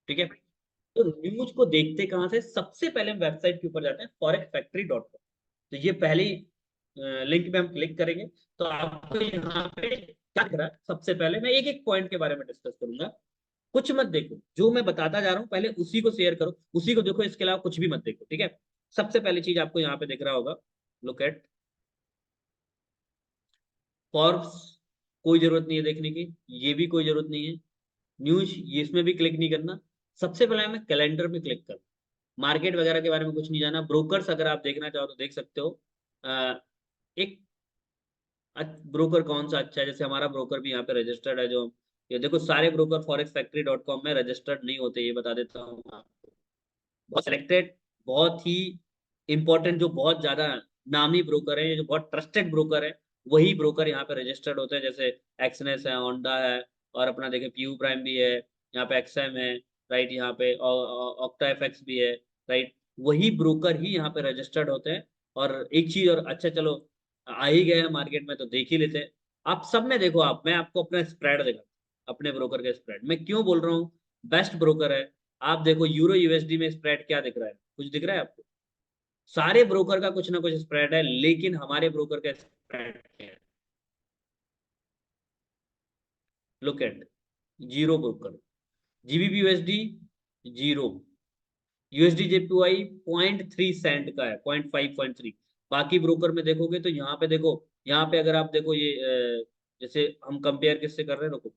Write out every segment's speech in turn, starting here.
ठीक है। तो न्यूज को देखते कहाँ से, सबसे पहले हम वेबसाइट के ऊपर जाते हैं forex-factory.com। तो ये पहली लिंक पे हम क्लिक करेंगे तो आपको यहाँ पे क्या दिख रहा है, सबसे पहले मैं एक एक पॉइंट के बारे में डिस्कस करूंगा। कुछ मत देखो, जो मैं बताता जा रहा हूँ पहले उसी को शेयर करो, उसी को देखो, इसके अलावा कुछ भी मत देखो, ठीक है। सबसे पहली चीज आपको यहाँ पे दिख रहा होगा, लुक एट फॉर्ब्स। कोई जरूरत नहीं है देखने की, ये भी कोई जरूरत नहीं है। न्यूज, ये इसमें भी क्लिक नहीं करना। सबसे पहले हमें कैलेंडर पे क्लिक करना। मार्केट वगैरह के बारे में कुछ नहीं जाना। ब्रोकर्स अगर आप देखना चाहो तो देख सकते हो। एक ब्रोकर कौन सा अच्छा है, जैसे हमारा ब्रोकर भी यहाँ पे रजिस्टर्ड है। जो ये देखो, सारे ब्रोकर forex-factory.com में रजिस्टर्ड नहीं होते, ये बता देता हूँ आपको। बहुत सिलेक्टेड, बहुत ही इंपॉर्टेंट, जो बहुत ज्यादा नामी ब्रोकर है, जो बहुत ट्रस्टेड ब्रोकर है, वही ब्रोकर यहाँ पे रजिस्टर्ड होते हैं। जैसे एक्सनेस है, होंडा है, और अपना देखे पीयू प्राइम भी है, यहाँ पे एक्सएम है, राइट, यहाँ पे ऑक्टा एफएक्स भी है, राइट। वही ब्रोकर ही यहाँ पे रजिस्टर्ड होते हैं। और एक चीज और, अच्छा चलो आ ही गए हैं मार्केट में तो देख ही लेते हैं। आप सब में देखो, आप, मैं आपको अपना स्प्रेड देखा, अपने ब्रोकर का स्प्रेड मैं क्यों बोल रहा हूँ, बेस्ट ब्रोकर है। आप देखो यूरो यूएसडी में स्प्रेड क्या दिख रहा है, कुछ दिख रहा है आपको? सारे ब्रोकर का कुछ ना कुछ स्प्रेड है, लेकिन हमारे ब्रोकर का स्प्रेड क्या है? Look at zero broker, GBP USD zero, USD JPY 0.3 cent का है, 0.5 0.3। बाकी ब्रोकर में देखोगे तो यहाँ पे देखो, यहाँ पे अगर आप देखो ये जैसे हम कंपेयर किससे कर रहे हैं, रुको।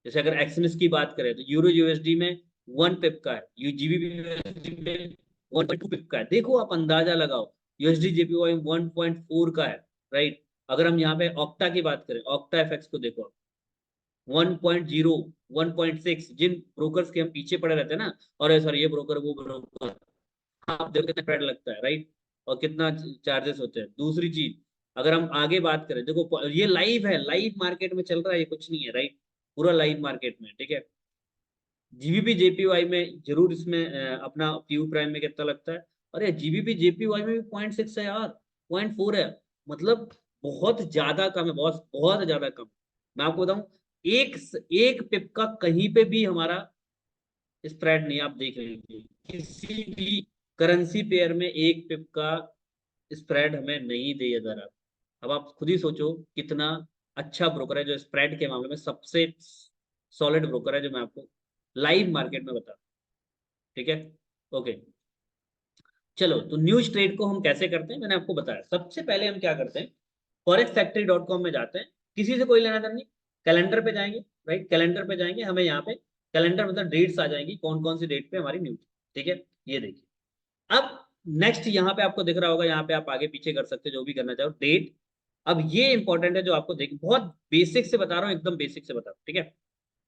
जैसे अगर एक्सनेस की बात करें तो यूरो यूएसडी में 1 पिप का है, यू जीबीपी यूएसडी में 1.2 पिप का है। देखो आप अंदाजा लगाओ, यूएसडी जेपीवाई 1.4 का है, राइट। अगर हम यहाँ पे ऑक्टा की बात करें, ऑक्टा एफएक्स को देखो आप, 1.0, 1.6। जिन ब्रोकर्स के हम पीछे पड़े रहते हैं ना, और सर ये ब्रोकर वो ब्रोकर, आप देखो कितना क्रेडिट लगता है, राइट, और कितना चार्जेस होते हैं। दूसरी चीज, अगर हम आगे बात करें, देखो ये लाइव है, लाइव मार्केट में चल रहा है, ये कुछ नहीं है, राइट, पूरा लाइव मार्केट में, ठीक है। जीबीपी जेपीवाई में जरूर, इसमें अपना पीयू प्राइम में कितना लगता है, अरे जीबीपी जेपीवाई में भी 0.6 है यार, 0.4 है। मतलब बहुत ज्यादा कम है, बहुत बहुत ज्यादा कम। मैं आपको बताऊं, एक एक पिप का कहीं पे भी हमारा स्प्रेड नहीं, आप देख लीजिए किसी भी करेंसी पेयर में एक पिप का स्प्रेड हमें नहीं दिया जा रहा। अब आप खुद ही सोचो कितना अच्छा ब्रोकर है, जो स्प्रेड के मामले में सबसे सॉलिड ब्रोकर है, जो मैं आपको लाइव मार्केट में बता, ठीक है। ओके, चलो तो न्यूज ट्रेड को हम कैसे करते हैं मैंने आपको बताया। सबसे पहले हम क्या करते हैं, forex-factory.com में जाते हैं, किसी से कोई लेना देना नहीं, कैलेंडर पे जाएंगे, राइट, कैलेंडर पे जाएंगे, हमें यहाँ पे कैलेंडर मतलब डेट्स आ जाएंगी, कौन कौन सी डेट पे हमारी न्यूज, ठीक है। ये देखिए, अब नेक्स्ट यहाँ पे आपको दिख रहा होगा, यहाँ पे आप आगे पीछे कर सकते हो जो भी करना चाहो, डेट। अब ये इंपॉर्टेंट है, जो आपको देख, बहुत बेसिक से बता रहा हूँ, एकदम बेसिक से बता रहा हूँ, ठीक है।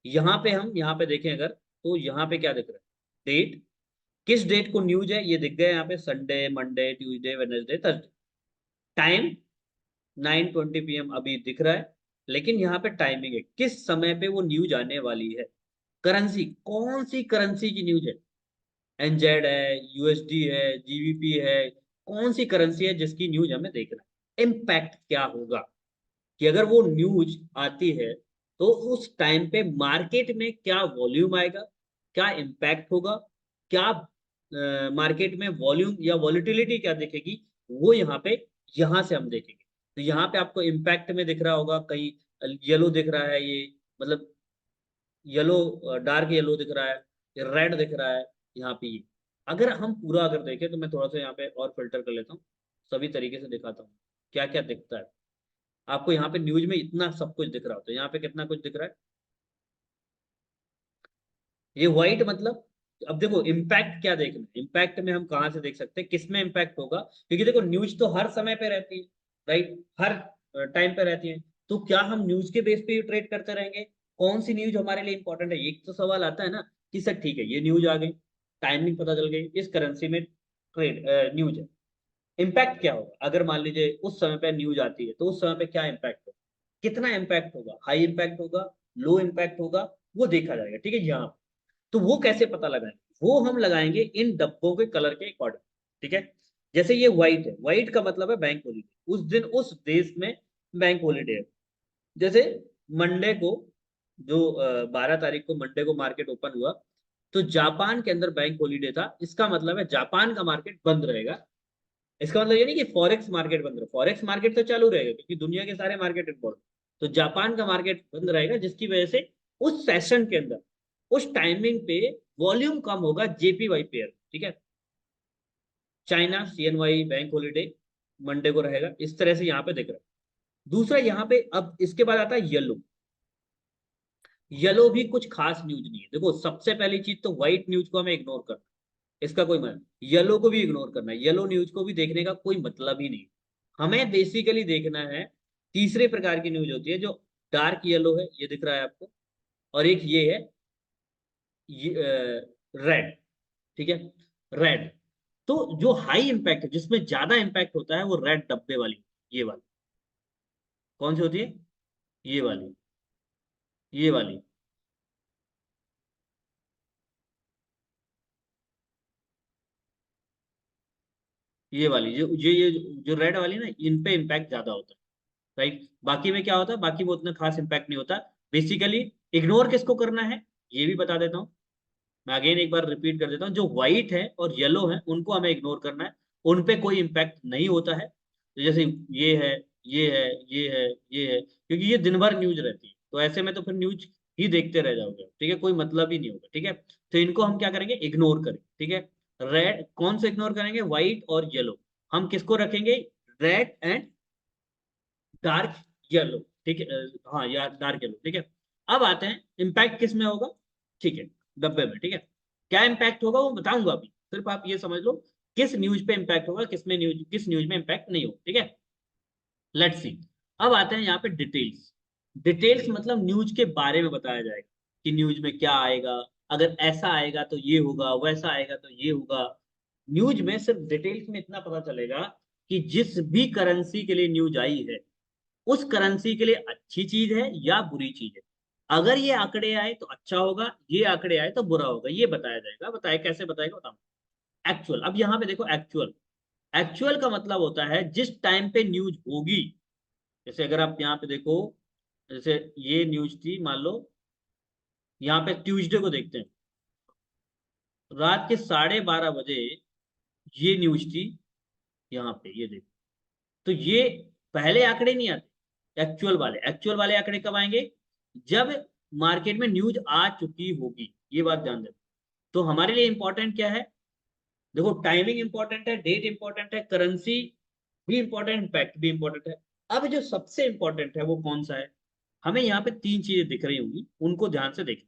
यहाँ पे हम यहाँ पे देखें अगर, तो यहाँ पे क्या दिख रहा है, डेट, किस डेट को न्यूज है ये दिख गया यहाँ पे, Sunday, Monday, Tuesday, Wednesday, Thursday. Time 9:20 PM अभी दिख रहा है, लेकिन यहाँ पे टाइमिंग है, किस समय पे वो न्यूज आने वाली है। करेंसी, कौन सी करेंसी की न्यूज है, एनजेड है, यूएसडी है, जीबीपी है, कौन सी करेंसी है जिसकी न्यूज हमें देखना है। इम्पैक्ट क्या होगा, कि अगर वो न्यूज आती है तो उस टाइम पे मार्केट में क्या वॉल्यूम आएगा, क्या इम्पैक्ट होगा, क्या मार्केट में वॉल्यूम या वॉलिटिलिटी क्या दिखेगी, वो यहाँ पे, यहाँ से हम देखेंगे। तो यहाँ पे आपको इम्पैक्ट में दिख रहा होगा कहीं येलो दिख रहा है, ये मतलब येलो, डार्क येलो दिख रहा है, रेड दिख रहा है, यहाँ पे ये। अगर हम पूरा अगर देखें तो मैं थोड़ा सा यहाँ पे और फिल्टर कर लेता हूँ, सभी तरीके से दिखाता हूँ क्या क्या दिखता है आपको। यहाँ पे न्यूज में इतना सब कुछ दिख रहा होता है, यहाँ पे कितना कुछ दिख रहा है, ये व्हाइट मतलब। अब देखो इम्पैक्ट क्या देखना है, इम्पैक्ट में हम कहाँ से देख सकते हैं किस में इम्पैक्ट होगा, क्योंकि देखो न्यूज तो हर समय पे रहती है, राइट, हर टाइम पे रहती है। तो क्या हम न्यूज के बेस पे ट्रेड करते रहेंगे, कौन सी न्यूज हमारे लिए इंपॉर्टेंट है, ये तो सवाल आता है ना, कि सर ठीक है ये न्यूज आ गई, टाइमिंग पता चल गई, इस करेंसी में ट्रेड न्यूज है। इम्पैक्ट क्या होगा, अगर मान लीजिए उस समय पे न्यूज आती है तो उस समय पे क्या इम्पैक्ट होगा, कितना इम्पैक्ट होगा, हाई इम्पैक्ट होगा, लो इम्पैक्ट होगा, वो देखा जाएगा, ठीक है। यहाँ तो वो कैसे पता लगाएंगे, वो हम लगाएंगे इन डब्बों के कलर के अकॉर्डिंग, ठीक है। जैसे ये व्हाइट है, व्हाइट का मतलब है बैंक हॉलीडे, उस दिन उस देश में बैंक हॉलीडे है। जैसे मंडे को, जो 12 तारीख को मंडे को मार्केट ओपन हुआ, तो जापान के अंदर बैंक हॉलीडे था, इसका मतलब है जापान का मार्केट बंद रहेगा। इसका मतलब ये नहीं कि फॉरेक्स मार्केट बंद रहे, फॉरेक्स मार्केट तो चालू रहेगा क्योंकि दुनिया के सारे मार्केट इन्वॉल्व। तो जापान का मार्केट बंद रहेगा, जिसकी वजह से उस सेशन के अंदर उस टाइमिंग पे वॉल्यूम कम होगा जेपीवाई पेयर, ठीक है। चाइना सीएनवाई बैंक हॉलीडे मंडे को रहेगा, इस तरह से यहाँ पे दिख रहा है। दूसरा यहाँ पे अब इसके बाद आता है येलो। येलो भी कुछ खास न्यूज नहीं है। देखो सबसे पहली चीज तो व्हाइट न्यूज को हमें इग्नोर करना, इसका कोई मतलब, येलो को भी इग्नोर करना है, येलो न्यूज को भी देखने का कोई मतलब ही नहीं। हमें बेसिकली देखना है तीसरे प्रकार की न्यूज होती है जो डार्क येलो है, ये दिख रहा है आपको, और एक ये है रेड, ठीक है, रेड। तो जो हाई इंपैक्ट है, जिसमें ज्यादा इंपैक्ट होता है, वो रेड डब्बे वाली, ये वाली। कौन सी होती है? ये वाली, ये वाली। ये वाली जो रेड वाली ना, इन पे इम्पैक्ट ज्यादा होता है, राइट। बाकी में क्या होता है, बाकी में उतना खास इम्पैक्ट नहीं होता। बेसिकली इग्नोर किसको करना है ये भी बता देता हूँ। मैं अगेन एक बार रिपीट कर देता हूँ, जो व्हाइट है और येलो है उनको हमें इग्नोर करना है, उन पे कोई इम्पैक्ट नहीं होता है। तो जैसे ये है, ये है, ये है, ये है, क्योंकि ये दिन भर न्यूज रहती है, तो ऐसे में तो फिर न्यूज ही देखते रह जाओगे, ठीक है, कोई मतलब ही नहीं होगा, ठीक है। तो इनको हम क्या करेंगे, इग्नोर करें, ठीक है। रेड कौन से इग्नोर करेंगे, व्हाइट और येलो। हम किसको रखेंगे, रेड एंड डार्क येलो, ठीक है। हाँ यार डार्क येलो, ठीक है। अब आते हैं इम्पैक्ट किस में होगा, ठीक है, डब्बे में, ठीक है। क्या इम्पैक्ट होगा वो बताऊंगा अभी, सिर्फ आप ये समझ लो किस न्यूज पे इम्पैक्ट होगा, किस न्यूज में इम्पैक्ट नहीं होगा, ठीक है। Let's see. अब आते हैं यहाँ पे डिटेल्स। डिटेल्स मतलब न्यूज के बारे में बताया जाएगा कि न्यूज में क्या आएगा, अगर ऐसा आएगा तो ये होगा, वैसा आएगा तो ये होगा। न्यूज में सिर्फ डिटेल्स में इतना पता चलेगा कि जिस भी करेंसी के लिए न्यूज आई है, उस करेंसी के लिए अच्छी चीज है या बुरी चीज है। अगर ये आंकड़े आए तो अच्छा होगा, ये आंकड़े आए तो बुरा होगा, ये बताया जाएगा। बताए कैसे बताएगा बताऊं। एक्चुअल, अब यहाँ पे देखो एक्चुअल। एक्चुअल का मतलब होता है जिस टाइम पे न्यूज होगी। जैसे अगर आप यहाँ पे देखो, जैसे ये न्यूज थी, मान लो यहाँ पे ट्यूसडे को देखते हैं, रात के 12:30 बजे ये न्यूज थी। यहाँ पे ये देखो, तो ये पहले आंकड़े नहीं आते, एक्चुअल वाले आंकड़े कब आएंगे, जब मार्केट में न्यूज आ चुकी होगी, ये बात ध्यान देना। तो हमारे लिए इंपॉर्टेंट क्या है, देखो टाइमिंग इंपॉर्टेंट है, डेट इंपॉर्टेंट है, करेंसी भी इंपॉर्टेंट, इम्पैक्ट भी इंपॉर्टेंट है। अब जो सबसे इंपॉर्टेंट है वो कौन सा है, हमें यहाँ पे तीन चीजें दिख रही होंगी, उनको ध्यान से देखें।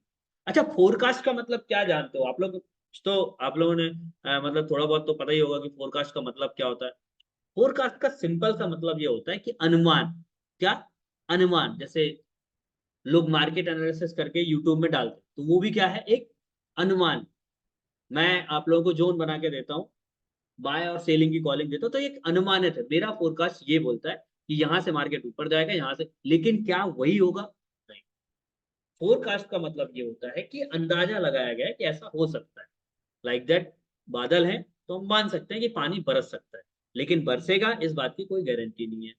अच्छा, फोरकास्ट का मतलब क्या जानते हो आप लोग, तो आप लोगों ने मतलब थोड़ा बहुत तो पता ही होगा कि फोरकास्ट का मतलब क्या होता है। फोरकास्ट का सिंपल सा मतलब ये होता है कि अनुमान। क्या? अनुमान। जैसे लोग मार्केट एनालिसिस करके यूट्यूब में डालते हैं, तो वो भी क्या है, एक अनुमान। मैं आप लोगों को जोन बना के देता हूँ, बाय और सेलिंग की कॉलिंग देता हूँ, तो एक अनुमानित है। मेरा फोरकास्ट ये बोलता है कि यहाँ से मार्केट ऊपर जाएगा, यहाँ से, लेकिन क्या वही होगा? नहीं। फोरकास्ट का मतलब ये होता है कि अंदाजा लगाया गया है कि ऐसा हो सकता है, लाइक दैट। बादल है तो हम मान सकते हैं कि पानी बरस सकता है, लेकिन बरसेगा इस बात की कोई गारंटी नहीं है।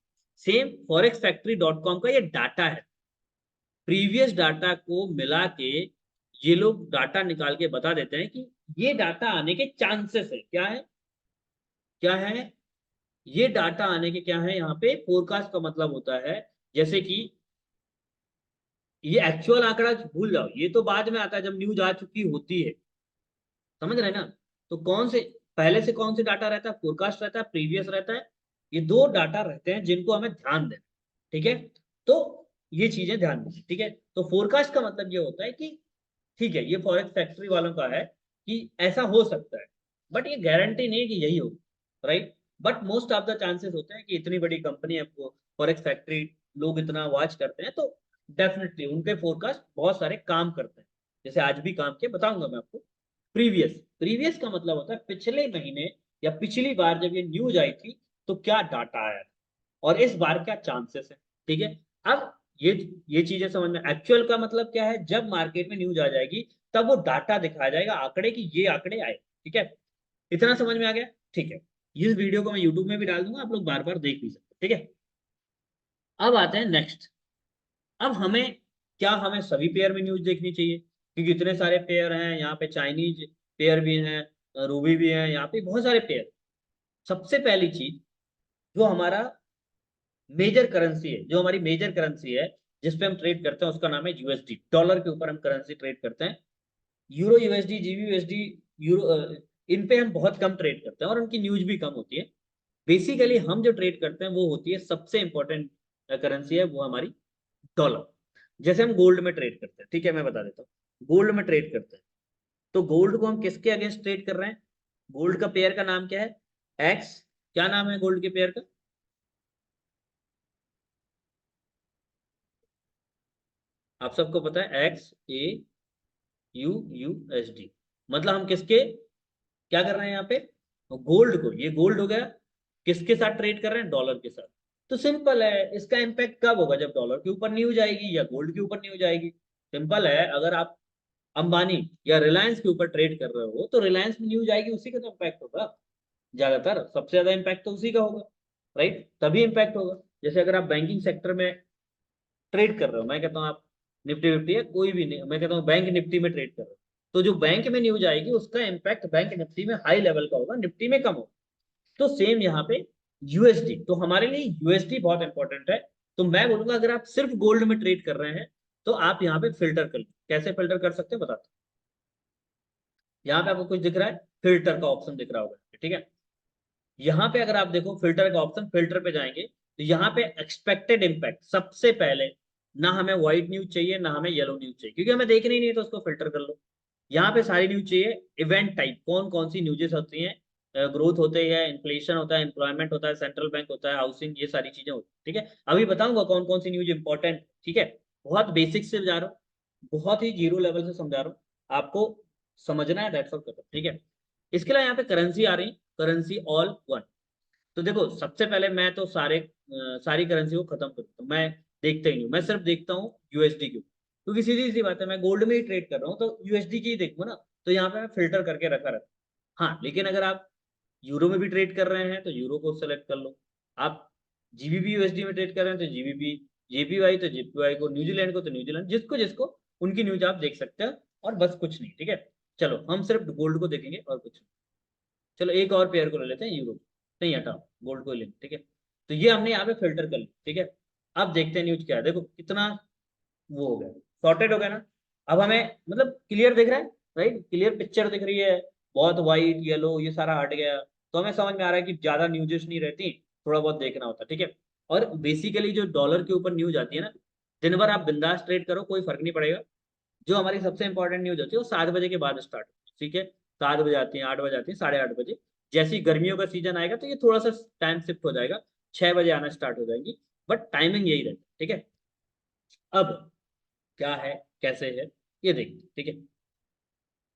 सेम फॉरेक्सफैक्ट्री.com का ये डाटा है, प्रीवियस डाटा को मिला के ये लोग डाटा निकाल के बता देते हैं कि ये डाटा आने के चांसेस है, क्या है, क्या है, ये डाटा आने के क्या है। यहाँ पे फोरकास्ट का मतलब होता है, जैसे कि ये एक्चुअल आंकड़ा भूल जाओ, ये तो बाद में आता है जब न्यूज आ चुकी होती है, समझ रहे हैं ना। तो कौन से, पहले से कौन से डाटा रहता है, फोरकास्ट रहता है, प्रीवियस रहता है। ये दो डाटा रहते हैं जिनको हमें ध्यान देना, ठीक है। तो ये चीजें ध्यान दें, ठीक है। तो फोरकास्ट का मतलब ये होता है कि ठीक है, ये फॉरेक्स फैक्ट्री वालों का है कि ऐसा हो सकता है, बट ये गारंटी नहीं है कि यही होगा, right. But most of the chances होते हैं कि इतनी बड़ी कंपनी है, फॉरेक्स फैक्ट्री लोग इतना वॉच करते हैं, तो डेफिनेटली उनके फोरकास्ट बहुत सारे काम करते हैं। जैसे आज भी काम किए, बताऊंगा मैं आपको। प्रीवियस, प्रीवियस का मतलब होता है पिछले महीने या पिछली बार जब ये न्यूज आई थी तो क्या डाटा आया था, और इस बार क्या चांसेस है, ठीक है। अब ये ये चीजें समझ में। एक्चुअल का मतलब क्या है, जब मार्केट में न्यूज आ जाएगी तब वो डाटा दिखाया जाएगा, आंकड़े की ये आंकड़े आए, ठीक है। इतना समझ में आ गया, ठीक है। इस वीडियो को मैं यूट्यूब में भी डाल दूंगा, आप लोग बार बार देख भी सकते, ठीक है। अब आते हैं नेक्स्ट। अब हमें क्या, हमें सभी पेयर में न्यूज देखनी चाहिए? क्योंकि इतने सारे पेयर हैं यहाँ पे, चाइनीज पेयर भी हैं, रूबी भी हैं, यहाँ पे बहुत सारे पेयर। सबसे पहली चीज, जो हमारा मेजर करेंसी है, जो हमारी मेजर करेंसी है जिस पे हम ट्रेड करते हैं, उसका नाम है यूएसडी। डॉलर के ऊपर हम करेंसी ट्रेड करते हैं। Euro USD, GB USD, euro, इन पे हम बहुत कम ट्रेड करते हैं और उनकी न्यूज भी कम होती है। बेसिकली हम जो ट्रेड करते हैं वो होती है, सबसे इंपॉर्टेंट करेंसी है वो हमारी डॉलर। जैसे हम गोल्ड में ट्रेड करते हैं, ठीक है, मैं बता देता हूँ। गोल्ड में ट्रेड करते हैं तो गोल्ड को हम किसके अगेंस्ट ट्रेड कर रहे हैं? गोल्ड का पेयर का नाम क्या है? एक्स। क्या नाम है गोल्ड के पेयर का? आप सबको पता है, x A you U S D. मतलब हम किसके क्या कर रहे हैं यहाँ पे? गोल्ड को, ये गोल्ड हो गया, किसके साथ ट्रेड कर रहे हैं? डॉलर के साथ। तो सिंपल है, इसका इम्पैक्ट कब होगा? जब डॉलर के ऊपर न्यूज आएगी या गोल्ड के ऊपर न्यूज आएगी। सिंपल है, अगर आप अंबानी या रिलायंस के ऊपर ट्रेड कर रहे हो तो रिलायंस में न्यूज आएगी, उसी का तो इम्पैक्ट होगा। ज्यादातर सबसे ज्यादा इम्पैक्ट तो उसी का होगा, राइट? तभी इम्पैक्ट होगा। जैसे अगर आप बैंकिंग सेक्टर में ट्रेड कर रहे हो, मैं कहता हूँ आप निफ्टी फिफ्टी है कोई भी नहीं, मैं कहता हूँ बैंक निफ्टी में ट्रेड कर रहे हो, तो जो बैंक में न्यूज आएगी उसका इम्पैक्ट बैंक निफ्टी में हाई लेवल का होगा, निफ्टी में कम होगा। तो सेम यहाँ पे यूएसडी, तो हमारे लिए यूएसडी बहुत इंपॉर्टेंट है। तो मैं बोलूंगा अगर आप सिर्फ गोल्ड में ट्रेड कर रहे हैं तो आप यहाँ पे फिल्टर कर लो। कैसे फिल्टर कर सकते हैं बताते हैं। यहाँ पे आपको कुछ दिख रहा है, फिल्टर का ऑप्शन दिख रहा होगा, ठीक है। यहाँ पे अगर आप देखो फिल्टर का ऑप्शन, फिल्टर पे जाएंगे तो यहाँ पे एक्सपेक्टेड इम्पैक्ट सबसे पहले, ना हमें व्हाइट न्यूज चाहिए ना हमें येलो न्यूज चाहिए, क्योंकि हमें देखनी नहीं है, तो उसको फिल्टर कर लो। यहाँ पे सारी न्यूज चाहिए। इवेंट टाइप, कौन कौन सी न्यूजेस होती हैं? ग्रोथ होते हैं, इन्फ्लेशन होता है, एम्प्लॉयमेंट होता है, सेंट्रल बैंक होता है, हाउसिंग, ये सारी चीजें होती है, ठीक है। अभी बताऊंगा कौन कौन सी न्यूज इंपॉर्टेंट, ठीक है। बहुत बेसिक से जा रहा हूँ, बहुत ही जीरो लेवल से समझा रहा हूँ, आपको समझना है, दैट्स ऑल, ठीक है। इसके अलावा यहाँ पे करेंसी आ रही, करेंसी ऑल वन। तो देखो सबसे पहले मैं तो सारी करेंसी को खत्म कर देता हूँ, मैं देखता ही नहीं हूँ, मैं सिर्फ देखता हूँ यूएसडी की, क्योंकि सीधी सी बात है, मैं गोल्ड में ही ट्रेड कर रहा हूँ तो यूएसडी की ही देखूंगा ना। तो यहाँ पे मैं फिल्टर करके रखा रहता हूँ। हाँ, लेकिन अगर आप यूरो में भी ट्रेड कर रहे हैं तो यूरो को सेलेक्ट कर लो। आप जीबीपी यूएसडी में ट्रेड कर रहे हैं तो जीबीपी, जेपीवाई तो जेपीवाई को, न्यूजीलैंड को तो न्यूजीलैंड, जिसको जिसको उनकी न्यूज आप देख सकते हैं। और बस कुछ नहीं, ठीक है। चलो हम सिर्फ गोल्ड को देखेंगे और कुछ नहीं। चलो एक और पेयर को ले लेते हैं, यूरो। नहीं, हटाओ, गोल्ड को ही लेंगे, ठीक है। तो ये हमने यहाँ पे फिल्टर कर लिया, ठीक है। अब देखते हैं न्यूज क्या है, देखो कितना वो हो गया, सॉर्टेड हो गया ना। अब हमें मतलब क्लियर दिख रहा है, राइट? क्लियर पिक्चर दिख रही है, बहुत व्हाइट येलो ये सारा हट गया। तो हमें समझ में आ रहा है कि ज्यादा न्यूजेस नहीं रहती, थोड़ा बहुत देखना होता है, ठीक है। और बेसिकली जो डॉलर के ऊपर न्यूज आती है ना, दिन भर आप बिंदास ट्रेड करो, कोई फर्क नहीं पड़ेगा। जो हमारी सबसे इंपॉर्टेंट न्यूज होती है वो 7 बजे के बाद स्टार्ट होती है, ठीक है। 7 बजे आती है, 8 बजे आती है, 8:30 बजे। जैसे ही गर्मियों का सीजन आएगा तो ये थोड़ा सा टाइम शिफ्ट हो जाएगा, 6 बजे आना स्टार्ट हो जाएंगी, बट टाइमिंग यही रहती है, ठीक है। अब क्या है, कैसे है, ये देखते हैं, ठीक है।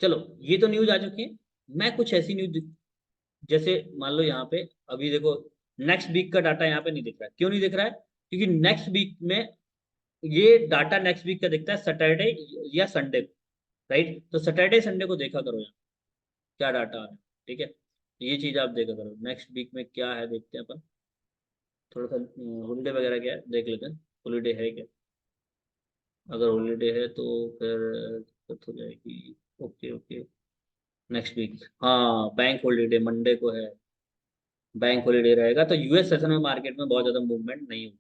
चलो, ये तो न्यूज आ चुकी है। मैं कुछ ऐसी न्यूज, जैसे मान लो यहाँ पे, अभी देखो नेक्स्ट वीक का डाटा यहाँ पे नहीं दिख रहा है। क्यों नहीं दिख रहा है? क्योंकि नेक्स्ट वीक में, ये डाटा नेक्स्ट वीक का दिखता है सैटरडे या संडे को, राइट? तो सैटरडे संडे को देखा करो यहाँ क्या डाटा आ रहा है, ठीक है। ये चीज आप देखा करो, नेक्स्ट वीक में क्या है देखते हैं अपन। थोड़ा सा हॉलीडे वगैरह क्या है देख लेते हैं, हॉलीडे है क्या। अगर हॉलीडे है तो फिर दिक्कत हो जाएगी। ओके ओके, नेक्स्ट वीक, हाँ बैंक हॉलीडे मंडे को है, बैंक हॉलीडे रहेगा तो यूएस सेशन में मार्केट में बहुत ज्यादा मूवमेंट नहीं होगी।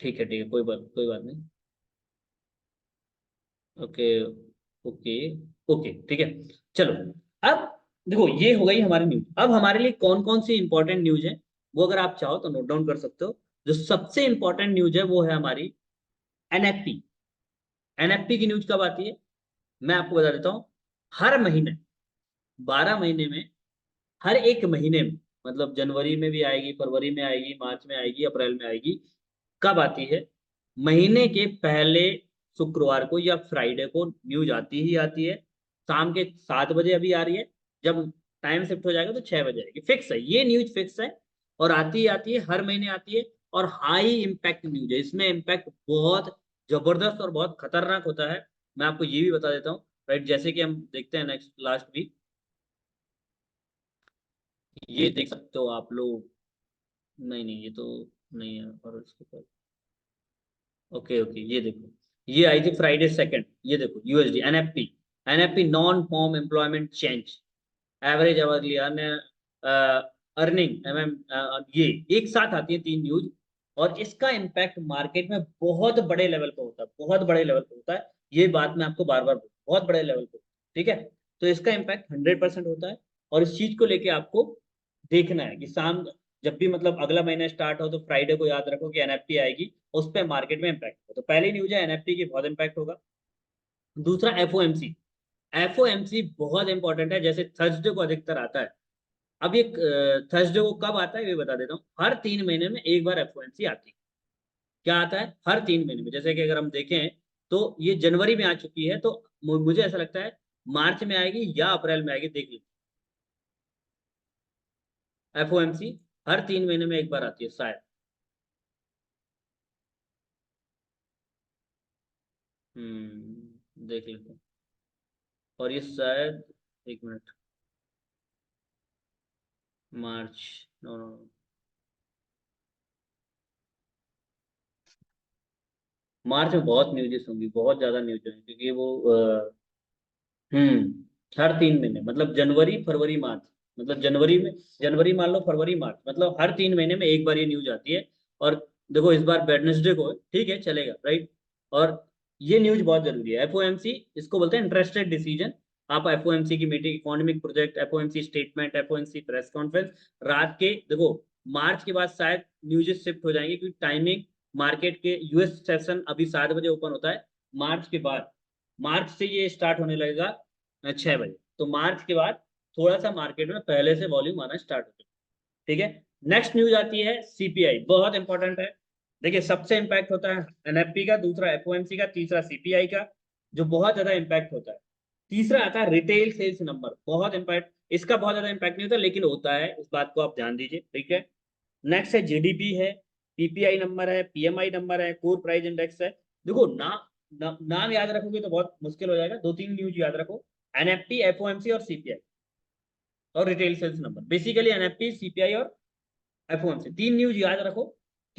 ठीक है, कोई बात नहीं। ओके ओके ओके, ठीक है। चलो, अब देखो ये हो गई हमारी न्यूज। अब हमारे लिए कौन कौन सी इंपॉर्टेंट न्यूज है, वो अगर आप चाहो तो नोट डाउन कर सकते हो। जो सबसे इंपॉर्टेंट न्यूज है वो है हमारी एनएफटी। एनएफटी की न्यूज कब आती है? मैं आपको बता देता हूँ। हर महीने, 12 महीने में, हर एक महीने में, मतलब जनवरी में भी आएगी, फरवरी में आएगी, मार्च में आएगी, अप्रैल में आएगी। कब आती है? महीने के पहले शुक्रवार को या फ्राइडे को न्यूज आती ही आती है। शाम के 7 बजे अभी आ रही है, जब टाइम शिफ्ट हो जाएगा तो 6 बजे आएगी, फिक्स है, ये न्यूज फिक्स है। और आती है हर महीने आती है। और हाई इम्पैक्ट न्यूज है, इसमें इम्पैक्ट बहुत जबरदस्त और बहुत खतरनाक होता है। मैं आपको ये भी बता देता हूँ, राइट? जैसे कि हम देखते हैं नेक्स्ट लास्ट वीक, ये देख सकते हो आप लोग। नहीं नहीं, ये तो नहीं है, और इसके ऊपर, ओके ओके, ये देखो, ये आई थी फ्राइडे सेकंड। ये देखो USD NFP, NFP non farm employment change, average hourly earning MM, ये एक साथ आती है तीन न्यूज, और इसका इम्पैक्ट मार्केट में बहुत बड़े लेवल पे होता है, बहुत बड़े लेवल पे होता है। ये बात मैं आपको बार बार बहुत बड़े लेवल पे, ठीक है। तो इसका इम्पैक्ट 100% होता है, और इस चीज को लेके आपको देखना है कि शाम जब भी मतलब अगला महीना स्टार्ट हो तो फ्राइडे को याद रखो कि एनएफटी आएगी, उस पर मार्केट में इम्पैक्ट हो। तो पहली न्यूज है एनएफटी की, बहुत इम्पैक्ट होगा। दूसरा एफओएमसी, एफओएमसी बहुत इंपॉर्टेंट है, जैसे थर्सडे को अधिकतर आता है। अब ये थर्सडे को कब आता है ये बता देता हूँ, हर 3 महीने में एक बार एफओएमसी आती है। क्या आता है हर 3 महीने में, जैसे कि अगर हम देखें तो ये जनवरी में आ चुकी है, तो मुझे ऐसा लगता है मार्च में आएगी या अप्रैल में आएगी, देख लीजिए। एफओएमसी हर 3 महीने में एक बार आती है शायद। देख लेते हैं। और ये शायद, एक मिनट, मार्च, नो नो, मार्च में बहुत न्यूज़ होंगी, बहुत ज्यादा न्यूज़ होंगी, क्योंकि वो हर 3 महीने मतलब जनवरी फरवरी मार्च, मतलब जनवरी में, जनवरी मान लो, फरवरी मार्च, मतलब हर 3 महीने में एक बार ये न्यूज आती है। और देखो इस बार वेडनेसडे को है, ठीक है चलेगा, राइट। और ये न्यूज बहुत जरूरी है। एफओएमसी इसको बोलते हैं इंटरेस्टेड डिसीजन। आप एफओएमसी की meeting, economic project, FOMC statement, FOMC press conference, रात के देखो, मार्च के बाद शायद न्यूजेस शिफ्ट हो जाएंगे, क्योंकि टाइमिंग मार्केट के, यूएस सेशन अभी 7 बजे ओपन होता है। मार्च के बाद, मार्च से ये स्टार्ट होने लगेगा 6 बजे, तो मार्च के बाद थोड़ा सा मार्केट में पहले से वॉल्यूम आना स्टार्ट हो जाए, ठीक है। नेक्स्ट न्यूज आती है सीपीआई, बहुत इंपॉर्टेंट है। देखिए सबसे इंपैक्ट होता है एनएफपी का, दूसरा एफओएमसी का, तीसरा सीपीआई का, जो बहुत ज्यादा इंपैक्ट होता है। तीसरा आता है रिटेल सेल्स नंबर, बहुत इंपैक्ट, इसका बहुत ज्यादा इंपैक्ट नहीं होता लेकिन होता है, इस बात को आप ध्यान दीजिए, ठीक है। नेक्स्ट है जीडीपी है, पीपीआई नंबर है, पीएमआई नंबर है, कोर प्राइस इंडेक्स है। देखो नाम याद रखोगे तो बहुत मुश्किल हो जाएगा, दो तीन न्यूज याद रखो, एनएफटी, एफओएमसी और सीपीआई, और retail sales number, basically NFT, CPI और एफओएमसी, तीन न्यूज याद रखो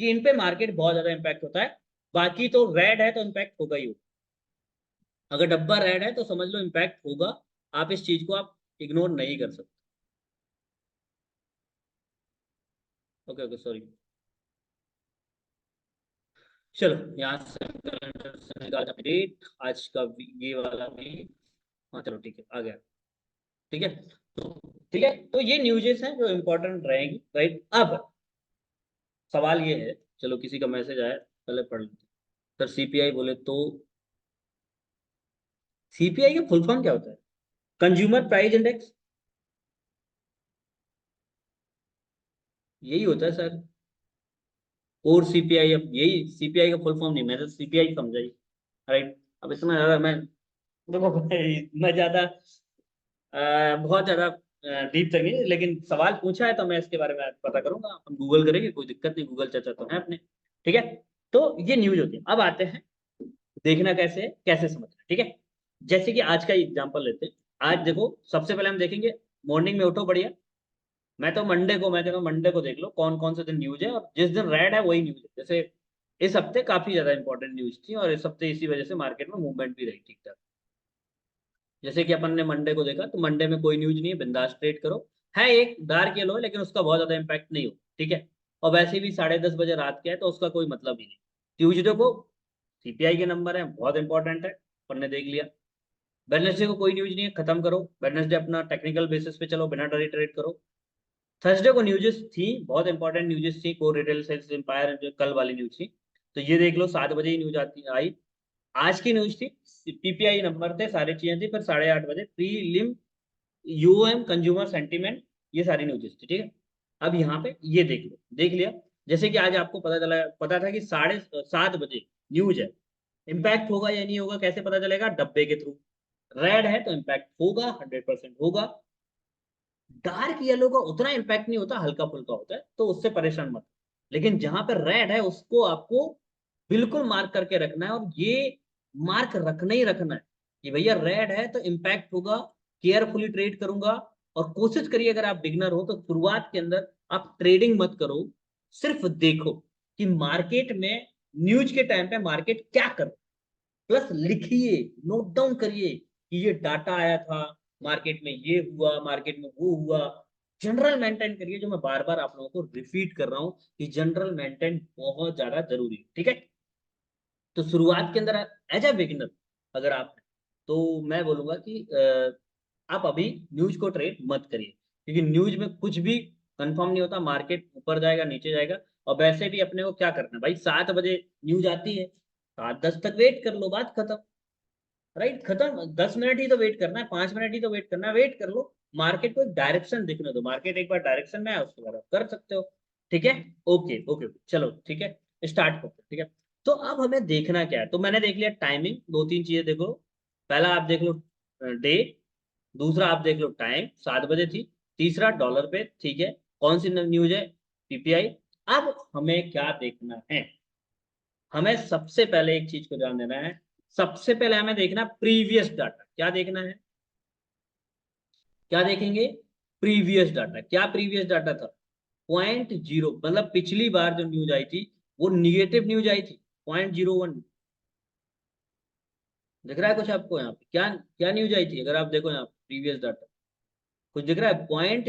कि इन पे मार्केट बहुत ज्यादा इंपैक्ट होता है। बाकी तो रेड है तो इंपैक्ट होगा ही होगा। अगर डब्बा रेड है तो समझ लो इंपैक्ट होगा, आप इस चीज को आप इग्नोर नहीं कर सकते। Okay okay sorry. चलो यहाँ से कैलेंडर से निकाल डेट आज का ये वाला भी। हाँ चलो ठीक है, आ गया, ठीक है। तो ठीक है, तो ये न्यूजेस हैं जो इंपॉर्टेंट रहेंगी, राइट। अब सवाल ये है, चलो किसी का मैसेज आया, पहले पढ़ लेते हैं। सर सीपीआई बोले तो, सीपीआई का फुल फॉर्म क्या होता है? कंज्यूमर प्राइस इंडेक्स, यही होता है सर। और सीपीआई, अब यही सीपीआई का फुल फॉर्म नहीं, मैं तो सीपीआई समझा ही, राइट। अब इसमें ज्यादा मैं, देखो भाई, मैं ज्यादा बहुत ज्यादा डीप तक नहीं, लेकिन सवाल पूछा है तो मैं इसके बारे में आज पता करूंगा, हम गूगल करेंगे, कोई दिक्कत नहीं, गूगल चाचा तो है अपने, ठीक है। तो ये न्यूज होती है। अब आते हैं देखना कैसे है, कैसे समझना है, ठीक है। जैसे कि आज का एग्जांपल लेते हैं। आज देखो सबसे पहले हम देखेंगे, मॉर्निंग में उठो बढ़िया, मैं कहता हूँ मंडे को देख लो कौन कौन से दिन न्यूज है, और जिस दिन रेड है वही न्यूज है। जैसे इस हफ्ते काफी ज्यादा इंपॉर्टेंट न्यूज थी, और इस हफ्ते इसी वजह से मार्केट में मूवमेंट भी रही ठीक ठाक। जैसे कि अपन ने मंडे को देखा, तो मंडे में कोई न्यूज नहीं है, बिंदास ट्रेड करो। है एक डार्क येलो है, लेकिन उसका बहुत ज्यादा इंपैक्ट नहीं हो, ठीक है। और वैसे भी 10:30 बजे रात के है, तो उसका कोई मतलब ही नहीं। ट्यूजडे को सीपीआई के नंबर है, बहुत इंपॉर्टेंट है, अपन ने देख लिया। वेडनेसडे को कोई न्यूज नहीं है, खत्म करो, वेडनेसडे अपना टेक्निकल बेसिस पे चलो, बिना डरे ट्रेड करो। थर्सडे को न्यूजेस थी, बहुत इंपॉर्टेंट न्यूजेस थी, कोर रिटेल सेल्स एम्पायर, जो कल वाली न्यूज थी, तो ये देख लो 7 बजे ही न्यूज आती आई। आज की न्यूज थी, पीपीआई नंबर थे, सारी चीजें थी, फिर 8:30 बजे प्रीलिम यूएम कंज्यूमर सेंटीमेंट, ये सारी न्यूजेस थी, ठीक है। अब यहाँ पे ये देख लो, देख लिया। जैसे कि आज आपको पता चला, पता था कि 7:30 बजे न्यूज है, इम्पैक्ट होगा या नहीं होगा कैसे पता चलेगा? डब्बे के थ्रू, रेड है तो इम्पैक्ट होगा, 100% होगा। डार्क येलो का उतना इम्पैक्ट नहीं होता, हल्का फुल्का होता है, तो उससे परेशान मत। लेकिन जहां पर रेड है उसको आपको बिल्कुल मार्क करके रखना है, और ये मार्क रखना ही रखना है कि भैया रेड है तो इम्पैक्ट होगा, केयरफुली ट्रेड करूंगा। और कोशिश करिए, अगर आप बिगनर हो तो शुरुआत के अंदर आप ट्रेडिंग मत करो, सिर्फ देखो कि मार्केट में न्यूज के टाइम पे मार्केट क्या कर, प्लस लिखिए, नोट डाउन करिए कि ये डाटा आया था मार्केट में, ये हुआ मार्केट में, वो हुआ। जनरल मेंटेन करिए, जो मैं बार बार आप लोगों को रिपीट कर रहा हूँ कि जनरल मेंटेन बहुत ज्यादा जरूरी है, ठीक है। तो शुरुआत के अंदर एज ए बिगिनर अगर आप हैं, तो मैं बोलूंगा कि आप अभी न्यूज को ट्रेड मत करिए, क्योंकि न्यूज में कुछ भी कंफर्म नहीं होता, मार्केट ऊपर जाएगा नीचे जाएगा। और वैसे भी अपने को क्या करना है भाई, 7 बजे न्यूज आती है, 7:10 तक वेट कर लो, बात खत्म। राइट, खत्म। 10 मिनट ही तो वेट करना है, 5 मिनट ही तो वेट करना है, वेट कर लो। मार्केट को एक डायरेक्शन दिखने दो, मार्केट एक बार डायरेक्शन में आए उसके बाद आप कर सकते हो। ठीक है, ओके ओके, चलो ठीक है, स्टार्ट करते हैं, ठीक है। तो अब हमें देखना क्या है, तो मैंने देख लिया टाइमिंग, 2-3 चीजें देखो। पहला आप देख लो डे, दूसरा आप देख लो टाइम, 7 बजे थी, तीसरा डॉलर पे, ठीक है। कौन सी न्यूज है, पीपीआई। अब हमें क्या देखना है, हमें सबसे पहले एक चीज को ध्यान देना है। सबसे पहले हमें देखना प्रीवियस डाटा, क्या देखना है, क्या देखेंगे, प्रीवियस डाटा। क्या प्रीवियस डाटा था, 0.0, मतलब पिछली बार जो न्यूज आई थी वो निगेटिव न्यूज आई थी, 0.01। दिख रहा है कुछ आपको यहाँ पे, क्या क्या न्यूज आई थी, अगर आप देखो यहाँ प्रीवियस डाटा, कुछ दिख रहा है, पॉइंट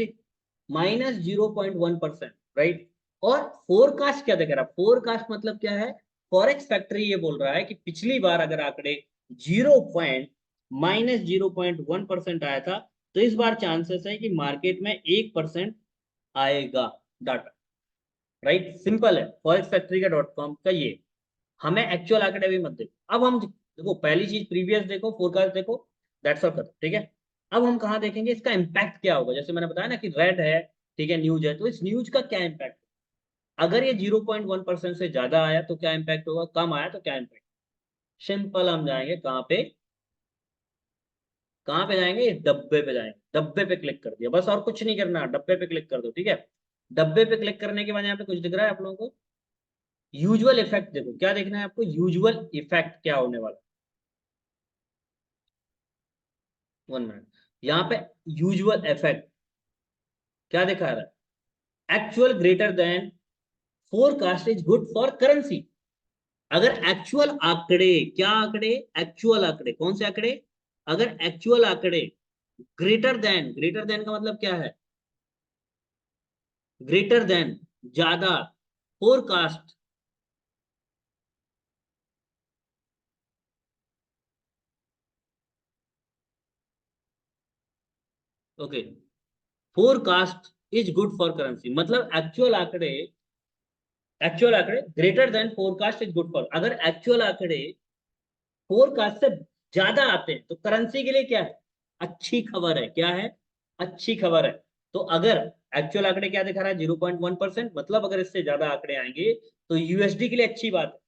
-0.1%, राइट। और फोरकास्ट क्या दिख रहा है, फोरकास्ट मतलब क्या है, फॉरेक्स फैक्ट्री ये बोल रहा है कि पिछली बार अगर आंकड़े 0.-0.1% आया था, तो इस बार चांसेस है कि मार्केट में 1% आएगा डाटा। राइट, सिंपल है, फॉरेक्स फैक्ट्री का .com का ये। हमें एक्चुअल आंकड़े भी मत देखो, अब हम देखो पहली चीज प्रीवियस देखो, फोरकास्ट देखो, दैट्स ऑल खत्म, ठीक है। अब हम कहाँ देखेंगे इसका इम्पैक्ट क्या होगा, जैसे मैंने बताया ना कि रेड है, ठीक है, न्यूज है, तो इस न्यूज का क्या इम्पैक्ट। अगर ये 0.1% से ज्यादा आया तो क्या इम्पैक्ट होगा, कम आया तो क्या इम्पैक्ट। सिंपल, हम जाएंगे कहाँ पे, कहाँ पे जाएंगे, इस डब्बे पे जाएंगे, डब्बे पे क्लिक कर दिया बस, और कुछ नहीं करना, डब्बे पे क्लिक कर दो, ठीक है। डब्बे पे क्लिक करने के बाद यहाँ पे कुछ दिख रहा है आप लोगों को, यूजुअल इफेक्ट देखो, क्या देखना है आपको, यूजुअल इफेक्ट क्या होने वाला। 1 मिनट, यहाँ पे यूजुअल इफेक्ट क्या दिखा रहा है, actual greater than forecast is good for currency. अगर एक्चुअल आंकड़े, क्या आंकड़े, एक्चुअल आंकड़े, कौन से आंकड़े, अगर एक्चुअल आंकड़े ग्रेटर देन, ग्रेटर देन का मतलब क्या है, ग्रेटर देन, ज्यादा, forecast, okay, forecast is good for currency, मतलब एक्चुअल आंकड़े greater than forecast is good for, अगर एक्चुअल आंकड़े फोरकास्ट से ज्यादा आते हैं तो करेंसी के लिए क्या है, अच्छी खबर है, क्या है, अच्छी खबर है। तो अगर एक्चुअल आंकड़े क्या दिखा रहा है, 0.1%, मतलब अगर इससे ज्यादा आंकड़े आएंगे तो यूएसडी के लिए अच्छी बात है।